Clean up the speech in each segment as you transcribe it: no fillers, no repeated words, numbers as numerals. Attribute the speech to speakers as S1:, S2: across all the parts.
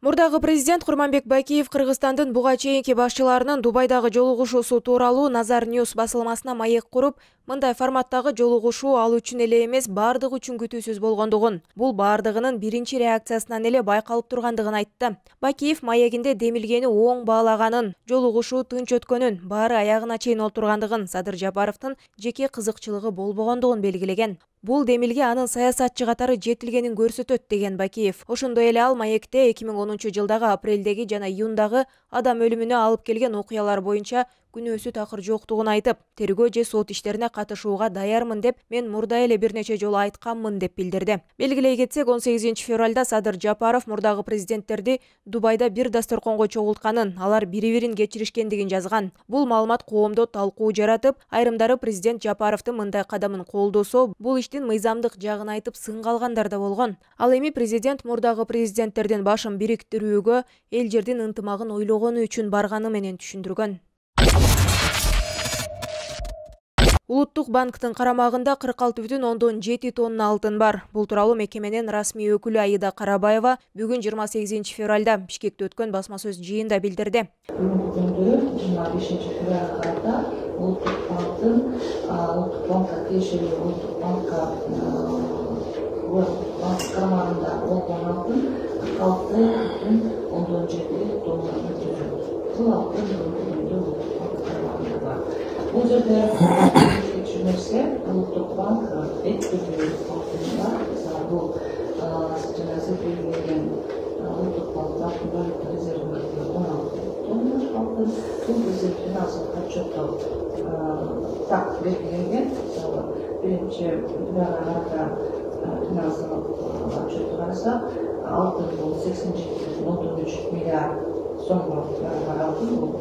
S1: Мурдагы президент Курманбек Бакиев Кыргызстандын буга чейинки башчыларынын Дубайдагы жолугушуусу тууралуу Назар Ньюс басылмасына маек куруп, мындай форматтагы жолугушуу ал үчүн эле эмес, бардыгы үчүн күтүүсүз болгондугун, бул бардыгынын биринчи реакциясынан эле байкалып тургандыгын айтты. Бакиев маегинде демилгени оң баалаганын, жолугушуу тынч өткөнүн, баары аягына чейин олтургандыгын, Садыр Жапаровдун жеке кызыкчылыгы болбогондугун белгилеген. Бул демилге анын саясатчы катары жетилгенин көрсөтөт деген Бакиев. Ошондой эле ал маекте 2010-жылдагы апрелдеги жана июндагы адам өлүмүнө алып келген окуялар боюнча күнөөсү такыр жоктугун айтып, тергөө же сот иштерине катышууга даярмын деп, мен мурда эле бир нече жолу айтканмын деп билдирди. Белгилей кетсек, 18-февралда Садыр Жапаров мурдагы президенттерди Дубайда бир дасторконго чогултканын, алар бири-бирин кечиришкендигин жазган. Бул маалымат коомдо талкуу жаратып, айрымдары президент Жапаровдун мындай кадамын колдосо, бул иштин мыйзамдык жагын айтып сынгалгандар да болгон. Ал эми президент мурдагы президенттердин башын бириктирүүгө, эл жердин ынтымагын ойлогону үчүн барганы менен түшүндүргөн. Улуттук банктын карамагында 46,7 тонна алтын бар. Бул тууралуу мекеменин расмий өкүлү Аида Карабаева бүгүн 28-февралда Бишкекте өткөн басма сөз жыйында билдирди.
S2: Бүгүнкү күндө 25-февралда Улуттук банкка тиешелүү Улуттук банкка карамагында болгон алтын 46,7 тоннаны түзөт. Бул алтын бул жерде түшүнүлсө, Улуттук банк эткилүү алтындар, бул жанагы белгиленген Улуттук банктын валюта резервиндеги 16 тонна алтын, бул биздин финансылык отчетто так белгиленген. Биринчи арада финансылык отчетту карасак, алтын бул 87,13 миллиард сомго бар алтын, бул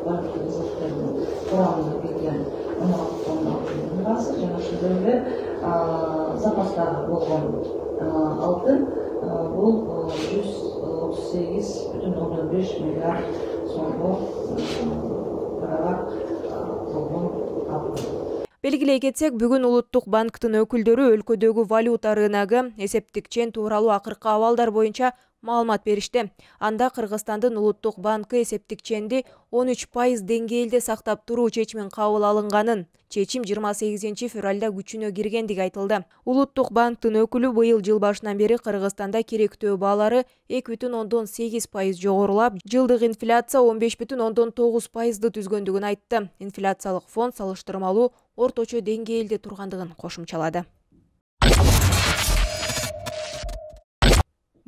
S2: валюта резервдеринин курамына кирген 16 тонна алтындын баасы, жана ошондой эле запастагы болгон алтын бул 138,5 миллиард сомго барабар болгон алтын.
S1: Белгилей кетсек, бүгүн Улуттук банктын өкүлдөрү өлкөдөгү валюта рыногу, эсептик чен тууралуу акыркы абалдар боюнча маалымат беришти. Анда Кыргызстандын Улуттук банкы эсептик ченди 13% деңгээлде сактап туруу чечимин кабыл алынганын, чечим 28-февралда күчүнө киргендиги айтылды. Улуттук банктын өкүлү быйыл жыл башынан бери Кыргызстанда керектөө баалары 2,8% жогорулап, жылдык инфляция 15,9%ды түзгөндүгүн айтты. Инфляциялык фон салыштырмалуу орточо деңгээлде тургандыгын кошумчалады.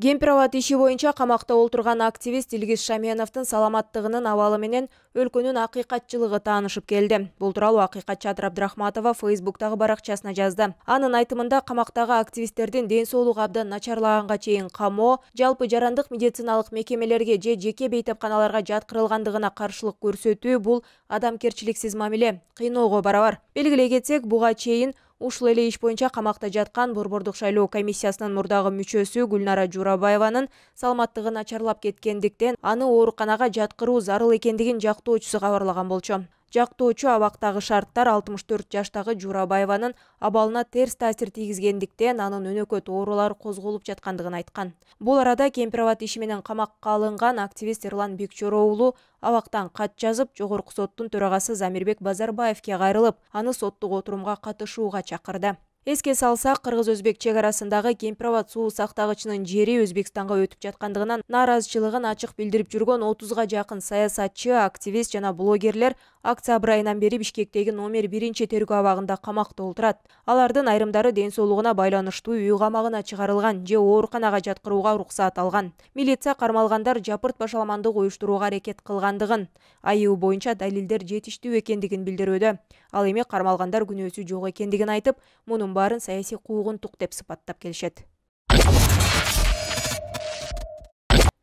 S1: Кемпир-абад иши боюнча камакта олтурган активист Илгиз Шаменовдун саламаттыгынын абалы менен өлкөнүн акыйкатчылыгы таанышып келди. Бул тууралуу акыйкатчы Атыр Абдрахматова Facebook'тагы баракчасына жазды. Анын айтымында камактагы активисттердин ден соолугу абдан начарлаганга чейин камоо, жалпы жарандык медициналык мекемелерге же жеке бейтапканаларга жаткырылгандыгына каршылык көрсөтүү бул адамгерчиликсиз мамиле, кыйноого барабар. Белгилей кетсек, буга чейин ушул эле иш боюнча камакта жаткан Борбордук шайлоо комиссиясынын мурдагы мүчөсү Гүлнара Журабаеванын саламаттыгы начарлап кеткендиктен аны ооруканага жаткыруу зарыл экендигин жактоочусу кабарлаган болчу. Жактоочу абактагы шарттар 64 жаштагы Журабаеванын абалына терс таасир тийгизгендиктен анын өнөкөт оорулары козголуп жаткандыгын айткан. Бул арада Кемпир-абад иши менен камакка алынган активист Эрлан Бекчоро уулу абактан кат жазып, жогорку соттун төрагасы Замирбек Базарбаевке кайрылып, аны соттук отурумга катышууга чакырды. Эске салсак, Кыргыз-Өзбек чек арасындагы Кемпир-абад суу сактагычынын жери Өзбекстанга өтүп жаткандыгынан нааразычылыгын ачык билдирип жүргөн 30га жакын саясатчы, активист жана блогерлер октябрь айынан бери Бишкектеги номер 1 тергөө абагында камакта олтурат. Алардын айрымдары ден соолугуна байланыштуу үй камагына чыгарылган же ооруканага жаткырууга уруксаат алган. Милиция кармалгандар жапырт башаламандык уюштурууга аракет кылгандыгын, айыу боюнча далилдер жетиштүү экендигин билдирүүдө. Ал эми кармалгандар күнөөсү жок экендигин айтып, мунун баарын саясий куугунтук деп сыпаттап келишет.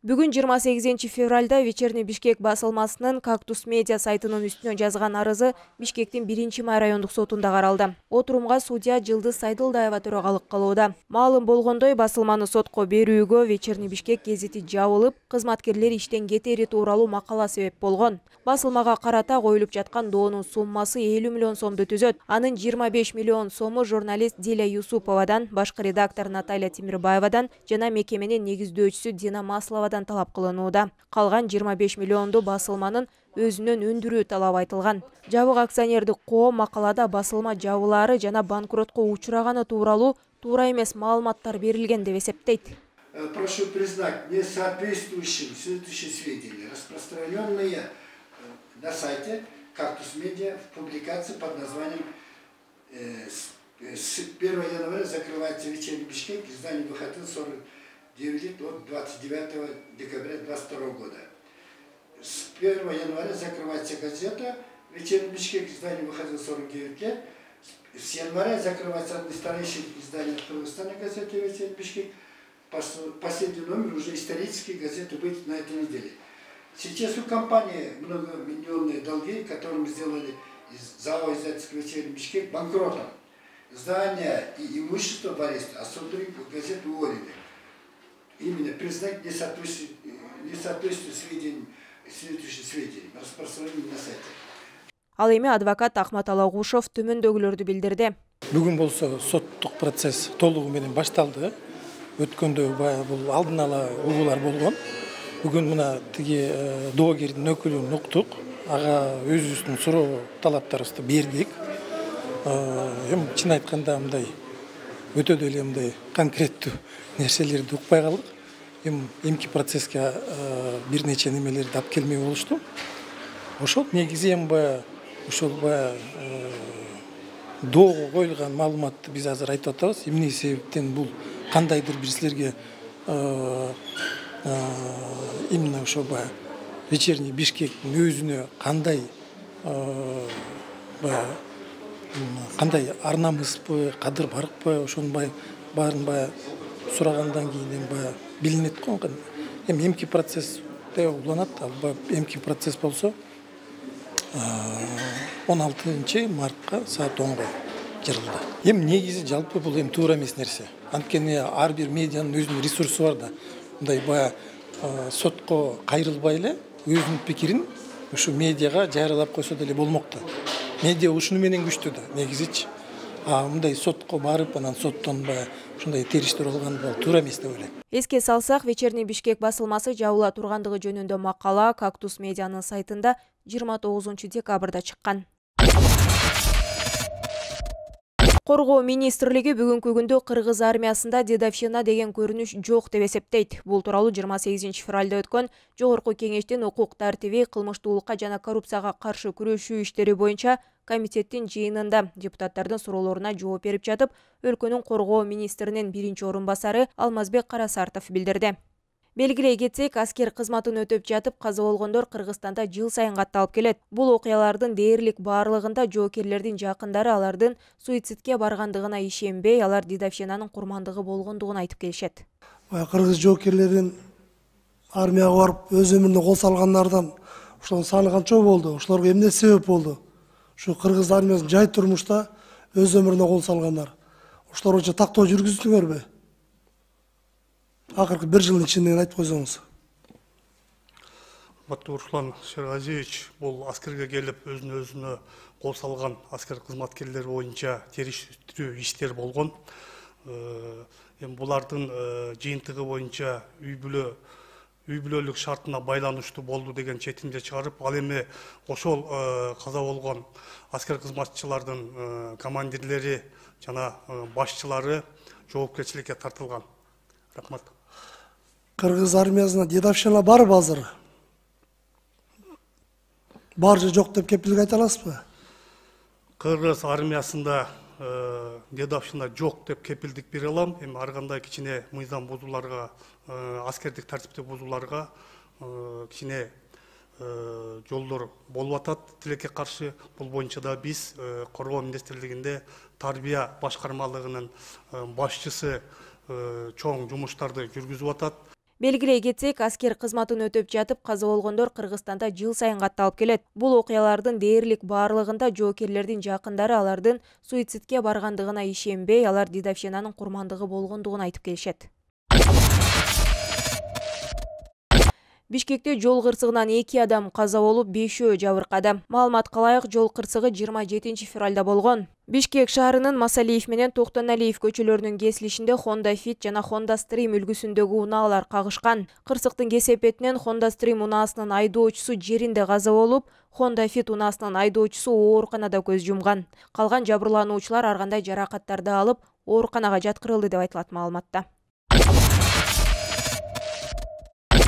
S1: Бүгүн 28-февралда Вечерний Бишкек басылмасынын Кактус медиа сайтынын үстүнө жазган арызы Бишкектин 1-май райондук сотунда каралды. Отурумга судья Жылдыз Сайдылдаева төрагалык кылууда. Маалым болгондой, басылманы сотко берүүгө Вечерний Бишкек гезити жабылып, кызматкерлер иштен кетери тууралуу макала себеп болгон. Басылмага карата коюлуп жаткан доонун суммасы 50 миллион сомду түзөт. Анын 25 миллион сому журналист Диля Юсуповадан, башкы редактор Наталья Тимирбаевадан жана мекеменин негиздөөчүсү Дина Масловадан Москвадан талап кылынууда. Калган 25 миллионду басылманын өзүнөн өндүрүү талап айтылган. Жабык акционердик коом макалада басылма жабылары жана банкротко учураганы тууралуу туура эмес маалыматтар берилген деп эсептейт.
S3: Прошу признать несоответствующим следующие сведения, распространенные на сайте «Кактус Медиа» в публикации под названием «С 1 января закрывается вечерний Бишкек, издание выходило 49 лет от 29 декабря 2022 года». С 1 января закрывается газета «Вечерний Бишкек», издание выходило 49 лет. С января закрывается одно из старейших изданий Кыргызстана газеты «Вечерний Бишкек». Последний номер уже исторические газеты выйдет на этой неделе. Сейчас у компании многомиллионные долги, которые мы сделали из ЗАО «Издательский вечерний Бишкек» банкротом. Здания и имущество в аресте, а суды газеты уволены. Именно признать несоответствие сведений, распространенным на сайте.
S1: Ал эми адвокат Ахмат Алагушев төмөндөгүлөрдү билдирди.
S4: Бүгүн болсо соттук процесс толугу менен башталды. Өткөндө бул алдын ала угуулар болгон. Бүгүн мына тиги доогердин өкүлүн уктук. Ага өзүбүздүн суроо талаптарыбызды бердик. Эми чын айтканда мындай өтө деле мындай конкреттүү нерселерди укпай калдык. Эми эмки процесске бир нече немелерди алып келмей болушту. Ошол негизи эми ошол доого коюлган маалыматты биз азыр айтып атабыз. Эмне себептен бул кандайдыр бир силерге именно ошо вечерний Бишкектин өзүнө кандай арнамызбы, кадыр барыкпы, ошонун баарын сурагандан кийин билинет го. Эми эмки процессте уланат. Ал эмки процесс болсо 16 мартка саат 10го жырылды. Эми негизи жалпы бул эми туура эмес нерсе. Анткени ар бир медианын өзүнүн ресурсу бар да. Мындай сотко кайрылбай эле өзүнүн пикирин ушу медиага жарыялап койсо деле болмок да. Медиа ушуну менен күчтүү да негизичи. Мындай сотко барып, анан соттон ушундай териштер болгон туура эмес деп ойлойм.
S1: Эске салсак, вечерний Бишкек басылмасы жабыла тургандыгы жөнүндө макала Кактус Медианын сайтында 29 декабрда чыккан. Коргоо министрлиги бүгүнкү күндө Кыргыз армиясында дедовщина деген көрүнүш жок деп эсептейт. Бул тууралуу 28 февралда өткөн Жогорку кеңештин укук тартиби, кылмыштуулукка жана коррупцияга каршы күрөшүү иштери боюнча комитеттин жыйынында депутаттардын суроолоруна жооп берип жатып, өлкөнүн коргоо министринин биринчи орун басары Алмазбек Карасартов билдирди. Белгилей кетсек, аскер кызматын өтөп жатып каза болгондор Кыргызстанда жыл сайын катталып келет. Бул окуялардын дээрлик баарлыгында жоокерлердин жакындары алардын суицидке баргандыгына ишенбей, алар дедовщинанын курмандыгы болгондугун айтып келишет.
S5: Кыргыз жоокерлерин армияга барып өз өмүрүнө кол салгандардан ошонун саны канча болду? Ошолорго эмне себеп болду? Ушу Кыргыз армиясынын жай турмушта өз өмүрүнө кол салгандар. Ошолор боюнча тактоо жүргүздүңөрбү? Акыркы 1 жылдын ичинде айтып койсоңуз.
S6: Руслан Шерғазиевич, бул аскерге келип өзүнө кол салган аскер кызматкерлер боюнча териштирүү иштер болгон. Эми булардын жыйынтыгы боюнча үй бүлөлүк шартына байланыштуу болду деген четимде чыгарып, ал эми ошол каза болгон аскер кызматчылардын командирлери жана башчылары жоопкерчиликке тартылган. Рахмат.
S5: Кыргыз армиясына дедовщина барбы азыр? Бар же жок деп кепилдик айта аласызбы?
S6: Кыргыз армиясында дедовщина жок деп кепилдик бере алам. Эми ар кандай кичине мыйзам бузууларга, аскердик тартипти бузууларга кичине жолдор болуп атат тилекке каршы. Бул боюнча да биз Коргоо министрлигинде тарбия башкармалыгынын башчысы чоң жумуштарды жүргүзүп атат.
S1: Белгилей кетсек, аскер кызматын өтөп жатып каза болгондор Кыргызстанда жыл сайын катталып келет. Бул окуялардын дээрлик баарлыгында жоокерлердин жакындары алардын суицидке баргандыгына ишенбей, алар дедовщинанын курмандыгы болгондугун айтып келишет. Бишкекте жол кырсыгынан 2 адам каза болуп, 5-өө жабыркады. Маалымат кылайык, жол кырсыгы 27 февралда болгон. Бишкек шаарынын Масалиев менен Токтоналиев көчөлөрүнүн кесилишинде Honda Fit жана Honda Stream үлгүсүндөгү унаалар кагышкан. Кырсыктын кесепетинен Honda Stream унаасынын айдоочусу жеринде каза болуп, Honda Fit унаасынын айдоочусу ооруканада көз жумган. Калган жабырлануучулар ар кандай жаракаттарды алып, ооруканага жаткырылды деп айтылат маалыматта.